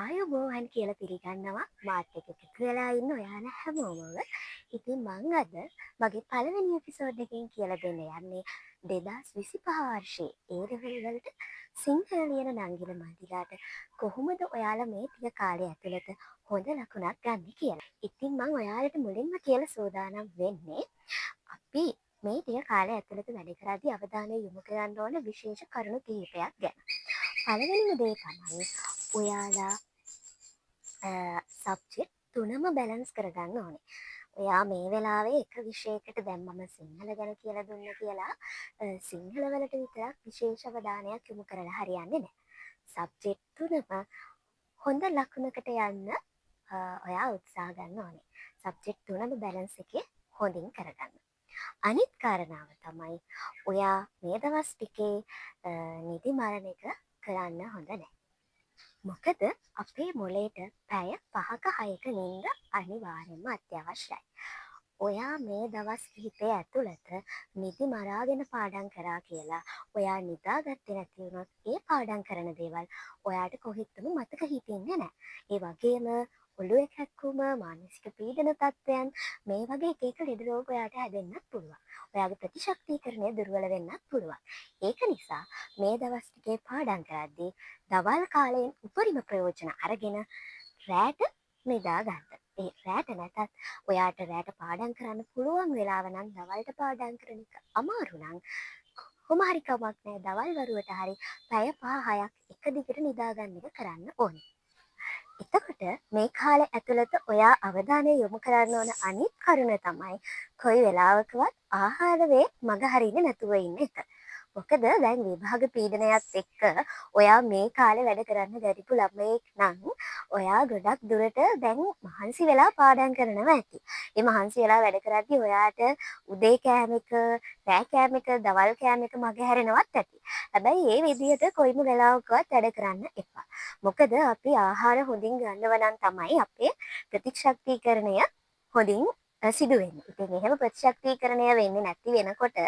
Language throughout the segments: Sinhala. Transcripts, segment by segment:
ආයුබෝවන් කියලා පිළිගන්නවා මාත් එක්ක එකතු වෙලා ඉන්න ඔයාලා හැමෝමම. ඉතින් මං අද මගේ පළවෙනි එපිසෝඩ් එකකින් කියලා දෙන්න යන්නේ 2025 වර්ෂයේ ඒ ලෙවල් වලට සිංහල ලියන නංගිල මල්ලිලාට කොහොමද ඔයාලා මේ ටික කාලය ඇතුළත හොඳ ලකුණක් ගන්න කියලා. ඉතින් මං ඔයාලට මුලින්ම කියලා සූදානම් වෙන්නේ අපි මේ ටික කාලය ඇතුළත වැඩ කරද්දී අවධානය යොමු කරන්න ඕන විශේෂ කරුණු කිහිපයක් ගැන. පළවෙනිම දේ තමයි ඔයාලා සබ්ජෙක්ට් තුනම බැලන්ස් කරගන්න ඕනේ. ඔයා මේ වෙලාවේ එක විෂයකට දැන් මම සිංහල ගැන කියලා දුන්න කියලා සිංහල වලට විතරක් විශේෂ අවධානයක් යොමු කරලා හරියන්නේ නැහැ. සබ්ජෙක්ට් තුනම හොඳ ලකුණකට යන්න ඔයා උත්සාහ ගන්න ඕනේ. සබ්ජෙක්ට් තුනම බැලන්ස් එකේ හොඳින් කරගන්න. අනිත් කාරණාව තමයි ඔයා මේ දවස් ටිකේ නිදි මරණ එක කරන්න හොඳ නැහැ. මොකද අපේ මොලේට පැය 5ක 6ක නිින්ද අනිවාර්යෙන්ම අත්‍යවශ්‍යයි. ඔයා මේ දවස් කිහිපය ඇතුළත නිදි මරාගෙන පාඩම් කරා කියලා ඔයා නිදාගත්තේ නැති වුණොත් ඒ පාඩම් කරන දේවල් ඔයාට කොහෙත්ම මතක හිටින්නේ නැහැ. ඒ වගේම ඔළුවේ කැක්කුම, මානසික පීඩන තත්ත්වයන් මේ වගේ එක එක ලෙඩ රෝග ඔයාට හැදෙන්නත් පුළුවන්. ඔයාගේ ප්‍රතිශක්තිකරණය දුර්වල වෙන්නත් පුළුවන්. ඒක නිසා මේ දවස් ටිකේ පාඩම් කරද්දී දවල් කාලයෙන් උපරිම ප්‍රයෝජන අරගෙන රැට නිදා ගන්න. ඒ රැට නැතත් ඔයාට රැට පාඩම් කරන්න පුළුවන් වෙලාව නම් දවල්ට පාඩම් කරන එක අමාරු නම් කොහොම හරි කමක් නැහැ දවල් වරුවට හරි පැය 5-6ක් එක දිගට නිදා ගන්න එක කරන්න ඕනේ. එතකොට මේ කාලේ ඇතුළත ඔයා අවධානය යොමු කරන්න ඕන අනිත් කරුණ තමයි කොයි වෙලාවකවත් ආහාර වේ මග හරින්නේ නැතුව ඉන්න එක. මොකද දැන් විභාග පීඩනයත් එක්ක ඔයා මේ කාලේ වැඩ කරන්න බැරිපු ළමයෙක් නම් ඔයා ගොඩක් දුරට දැන් මහන්සි වෙලා පාඩම් කරනවා ඇති. ඒ මහන්සි වෙලා වැඩ කරද්දී ඔයාට උදේ කෑම එක, රෑ කෑම එක, දවල් කෑම එක මගහැරෙනවත් ඇති. හැබැයි ඒ විදිහට කොයිම වෙලාවකවත් වැඩ කරන්න එපා. මොකද අපි ආහාර හොඳින් ගන්නව නම් තමයි අපේ ප්‍රතිශක්තිකරණය හොඳින් සිදු වෙන්නේ. ඉතින් එහෙම ප්‍රතිශක්තිකරණය වෙන්නේ නැති වෙනකොට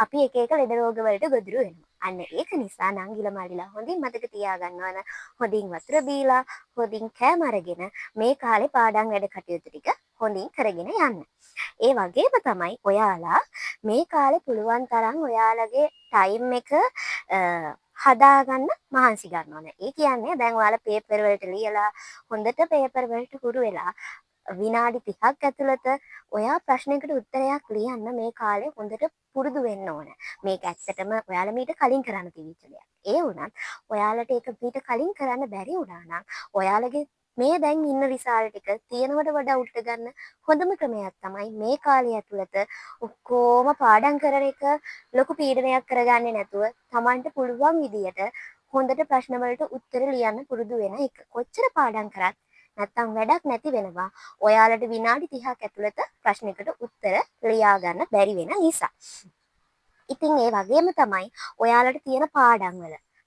අපි එක එක ලෙඩ රෝග වලට ගොදුරු වෙනවා. අන්න ඒක නිසා නංගිල මල්ලිලා හොඳින් මතක තියාගන්න ඕන. හොඳින් වතුර බීලා, හොඳින් කෑම අරගෙන මේ කාලේ පාඩම් වැඩ කටයුතු ටික හොඳින් කරගෙන යන්න. ඒ වගේම තමයි ඔයාලා මේ කාලේ පුළුවන් තරම් ඔයාලගේ ටයිම් එක හදාගන්න මහන්සි ගන්න ඕනේ. ඒ කියන්නේ දැන් ඔයාලා පේපර් වලට ලියලා හොඳට පේපර් වලට හුරු වෙලා විනාඩි 30ක් ඇතුළත ඔයා ප්‍රශ්නයකට උත්තරයක් ලියන්න මේ කාලේ හොඳට පුරුදු වෙන්න ඕන. මේක ඇත්තටම ඔයාලා මීට කලින් කරන්න තිබිච්ච දෙයක්. ඒ වුණත් ඔයාලට ඒක මීට කලින් කරන්න බැරි වුණා නම් ඔයාලගේ මේ දැන් ඉන්න රිසල්ට් ටික තියෙනවට වඩා උඩට ගන්න හොඳම ක්‍රමයක් තමයි මේ කාලය ඇතුළත ඔක්කොම පාඩම් කරන එක ලොකු පීඩනයක් කරගන්නේ නැතුව Tamanට පුළුවන් විදියට හොඳට ප්‍රශ්න වලට උත්තර ලියන්න පුරුදු වෙන එක. කොච්චර පාඩම් කරත් නැත්තම් වැඩක් නැති වෙනවා. ඔයාලට විනාඩි 30ක් ඇතුළත ප්‍රශ්නයකට උත්තර ලියා ගන්න බැරි වෙන නිසා. ඉතින් ඒ වගේම තමයි ඔයාලට තියෙන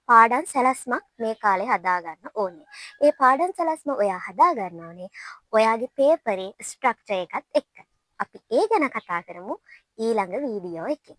පාඩම් සැලැස්මක් මේ කාලේ හදාගන්න ඕනේ. ඒ පාඩම් සැලැස්ම ඔයා හදාගන්න ඕනේ ඔයාගේ පේපරේ ස්ට්‍රක්චර් එකත් එක්ක. අපි ඒ ගැන කතා කරමු ඊළඟ වීඩියෝ එකේ.